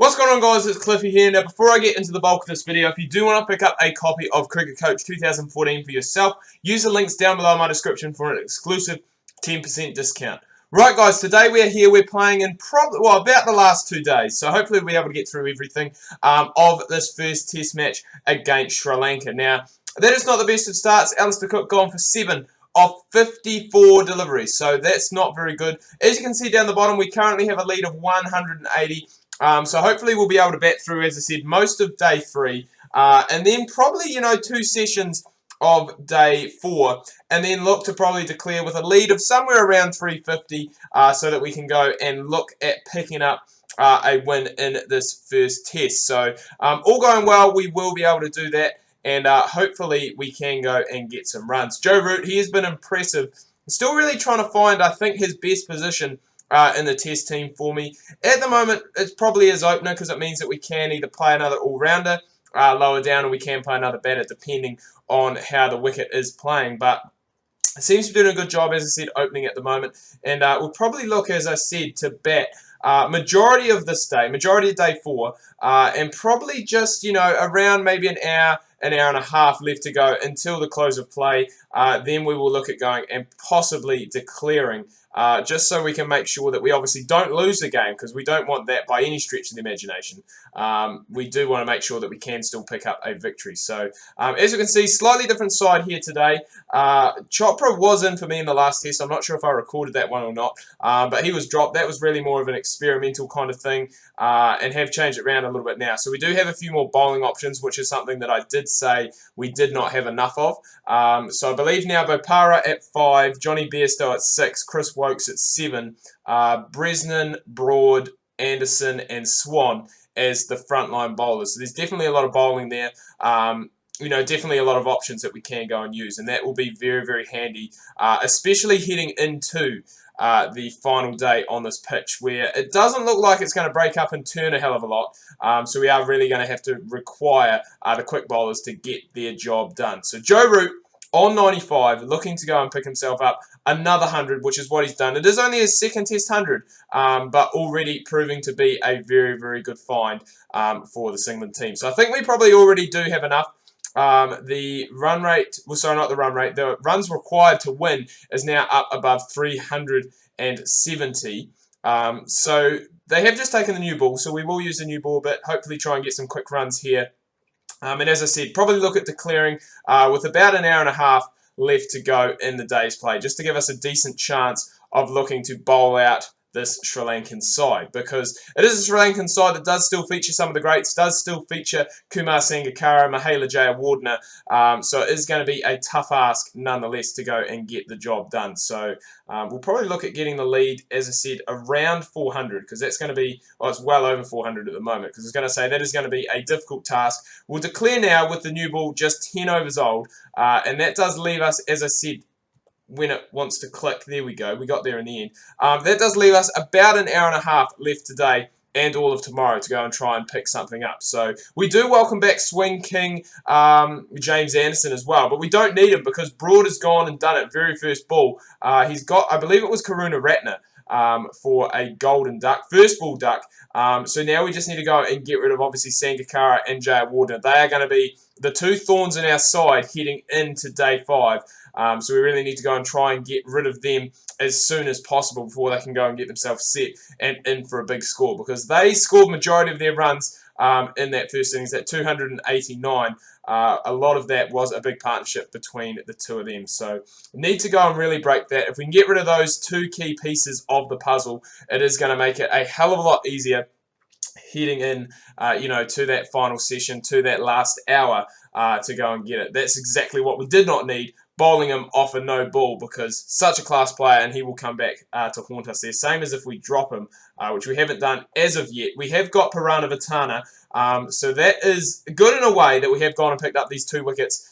What's going on, guys? It's Cliffy here. Now, before I get into the bulk of this video, if you do want to pick up a copy of Cricket Coach 2014 for yourself, use the links down below in my description for an exclusive 10% discount. Right, guys, today we're here. We're playing in about the last 2 days, so hopefully we'll be able to get through everything of this first test match against Sri Lanka. Now, that is not the best of starts. Alistair Cook gone for 7 of 54 deliveries, so that's not very good. As you can see down the bottom, we currently have a lead of 180. So hopefully we'll be able to bat through, as I said, most of day 3, and then probably, 2 sessions of day 4, and then look to probably declare with a lead of somewhere around 350, so that we can go and look at picking up a win in this first test. So all going well, we will be able to do that, and hopefully we can go and get some runs. Joe Root, he has been impressive. Still really trying to find, I think, his best position in the test team for me. At the moment, it's probably his opener because it means that we can either play another all-rounder lower down, or we can play another batter depending on how the wicket is playing. But it seems to be doing a good job, as I said, opening at the moment. And we'll probably look, as I said, to bat majority of this day, majority of day 4, and probably just, around maybe an hour and a half left to go until the close of play. Then we will look at going and possibly declaring, just so we can make sure that we obviously don't lose the game, because we don't want that by any stretch of the imagination. We do want to make sure that we can still pick up a victory. So, as you can see, slightly different side here today. Chopra was in for me in the last test. I'm not sure if I recorded that one or not, but he was dropped. That was really more of an experimental kind of thing, and have changed it around a little bit now. So we do have a few more bowling options, which is something that I did say we did not have enough of. So I believe now Bopara at 5, Johnny Bairstow at 6, Chris Wokes at 7, Bresnan, Broad, Anderson and Swan as the frontline bowlers. So there's definitely a lot of bowling there. Definitely a lot of options that we can go and use, and that will be very, very handy, especially heading into the final day on this pitch, where it doesn't look like it's going to break up and turn a hell of a lot. So we are really going to have to require the quick bowlers to get their job done. So Joe Root on 95, looking to go and pick himself up another 100, which is what he's done. It is only his second test 100, but already proving to be a very, very good find for the England team. So I think we probably already do have enough. The run rate, well, sorry, not the run rate, the runs required to win is now up above 370. So they have just taken the new ball, so we will use the new ball, but hopefully try and get some quick runs here. And as I said, probably look at declaring with about an hour and a half left to go in the day's play, just to give us a decent chance of looking to bowl out this Sri Lankan side, because it is a Sri Lankan side that does still feature some of the greats, does still feature Kumar Sangakkara, Mahela Jayawardene, so it is going to be a tough ask nonetheless to go and get the job done. So we'll probably look at getting the lead, as I said, around 400, because that's going to be, well, it's well over 400 at the moment, because I was going to say that is going to be a difficult task. We'll declare now with the new ball just 10 overs old, and that does leave us, as I said, when it wants to click, there we go, we got there in the end. That does leave us about an hour and a half left today and all of tomorrow to go and try and pick something up. So we do welcome back Swing King James Anderson as well, but we don't need him because Broad has gone and done it very first ball. He's got, I believe it was Karuna Ratner for a golden duck, first ball duck. So now we just need to go and get rid of, obviously, Sangakkara and Jayawardene. They are going to be the 2 thorns in our side heading into day 5. So we really need to go and try and get rid of them as soon as possible before they can go and get themselves set and in for a big score, because they scored majority of their runs in that first innings, at 289. A lot of that was a big partnership between the 2 of them. So we need to go and really break that. If we can get rid of those 2 key pieces of the puzzle, it is going to make it a hell of a lot easier heading in, to that final session, to that last hour to go and get it. That's exactly what we did not need, bowling him off a no ball, because such a class player, and he will come back to haunt us there. Same as if we drop him, which we haven't done as of yet. We have got Purana Vatana, so that is good in a way that we have gone and picked up these 2 wickets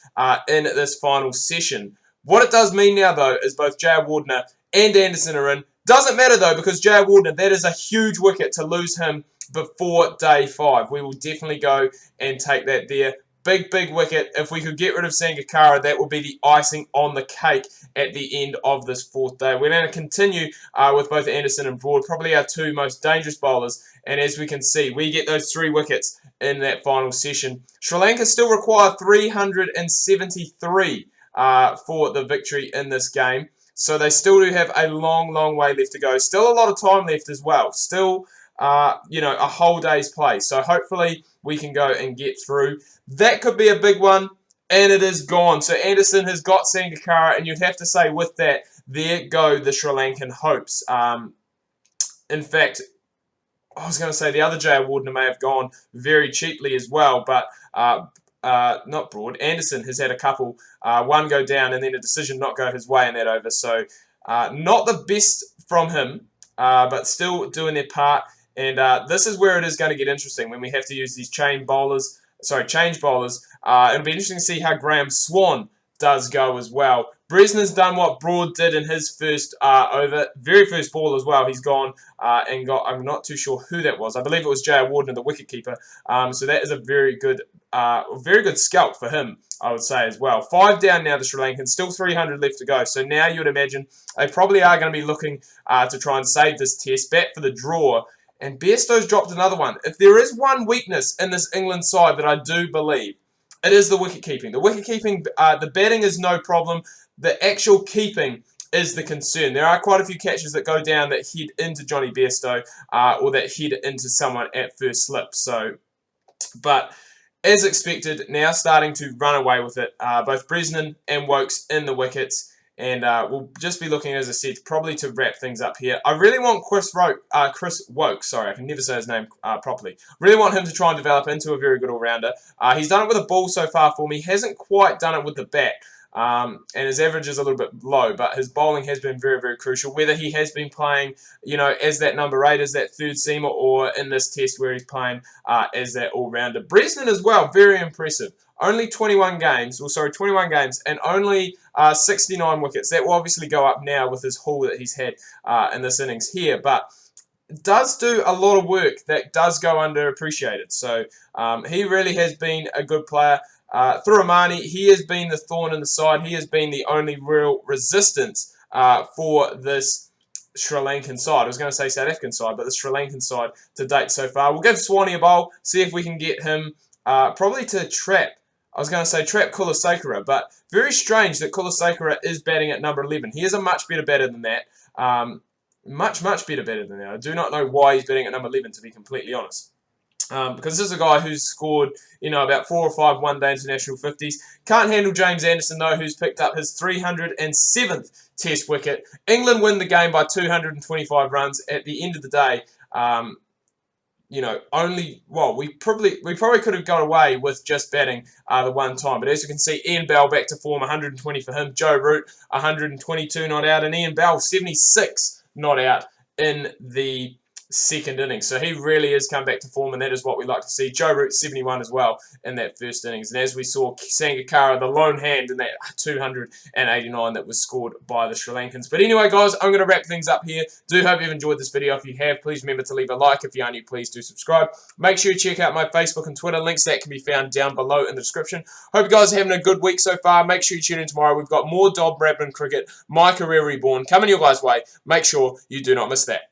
in this final session. What it does mean now, though, is both Jayawardene and Anderson are in. Doesn't matter, though, because Jayawardene, that is a huge wicket to lose him before day 5. We will definitely go and take that there. big wicket. If we could get rid of Sangakkara, that would be the icing on the cake at the end of this 4th day. We're going to continue with both Anderson and Broad, probably our 2 most dangerous bowlers. And as we can see, we get those 3 wickets in that final session. Sri Lanka still require 373 for the victory in this game. So they still do have a long way left to go. Still a lot of time left as well. Still, you know, a whole day's play. So hopefully we can go and get through. That could be a big one, and it is gone. So Anderson has got Sangakkara, and you'd have to say with that, there go the Sri Lankan hopes. In fact, I was going to say the other Jay Wardener may have gone very cheaply as well, but not Broad. Anderson has had a couple, one go down and then a decision not go his way in that over. So not the best from him, but still doing their part. And this is where it is going to get interesting when we have to use these change bowlers. It'll be interesting to see how Graham Swan does go as well. Bresna's done what Broad did in his first over, very first ball as well. He's gone and got, I'm not too sure who that was. I believe it was Jay Wardener, the wicketkeeper. So that is a very good scalp for him, I would say as well. 5 down now, the Sri Lankans, still 300 left to go. So now you would imagine they probably are going to be looking to try and save this test, bat for the draw. And Bairstow's dropped another one. If there is one weakness in this England side that I do believe, it is the wicket-keeping. The wicket-keeping, the batting is no problem. The actual keeping is the concern. There are quite a few catches that go down that head into Johnny Bairstow or that head into someone at first slip. So, but as expected, now starting to run away with it. Both Bresnan and Wokes in the wickets. And we'll just be looking, as I said, probably to wrap things up here. I really want Chris Wokes, sorry, I can never say his name properly. Really want him to try and develop into a very good all-rounder. He's done it with a ball so far for me. Hasn't quite done it with the bat. And his average is a little bit low, but his bowling has been very crucial. Whether he has been playing, you know, as that number 8, as that third seamer, or in this test where he's playing as that all-rounder. Bresnan as well, very impressive. Only 21 games, and only 69 wickets. That will obviously go up now with his haul that he's had in this innings here, but does do a lot of work that does go underappreciated. So he really has been a good player. Thuramani, he has been the thorn in the side. He has been the only real resistance for this Sri Lankan side. I was going to say South African side, but the Sri Lankan side to date so far. We'll give Swanee a bowl, see if we can get him probably to trap. I was going to say trap Kulasekaara, but very strange that Kulasekaara is batting at number 11. He is a much better batter than that. Much better batter than that. I do not know why he's batting at number 11, to be completely honest. Because this is a guy who's scored, you know, about 4 or 5 one-day international 50s. Can't handle James Anderson, though, who's picked up his 307th Test wicket. England win the game by 225 runs. At the end of the day, you know, we probably could have got away with just batting the one time. But as you can see, Ian Bell back to form, 120 for him. Joe Root, 122 not out, and Ian Bell, 76 not out in the second innings. So he really has come back to form, and that is what we like to see. Joe Root, 71 as well in that first innings. And as we saw, Sangakkara, the lone hand in that 289 that was scored by the Sri Lankans. But anyway, guys, I'm going to wrap things up here. Do hope you've enjoyed this video. If you have, please remember to leave a like. If you are new, please do subscribe. Make sure you check out my Facebook and Twitter. Links that can be found down below in the description. Hope you guys are having a good week so far. Make sure you tune in tomorrow. We've got more Dob Bradman cricket, my career reborn coming your guys' way. Make sure you do not miss that.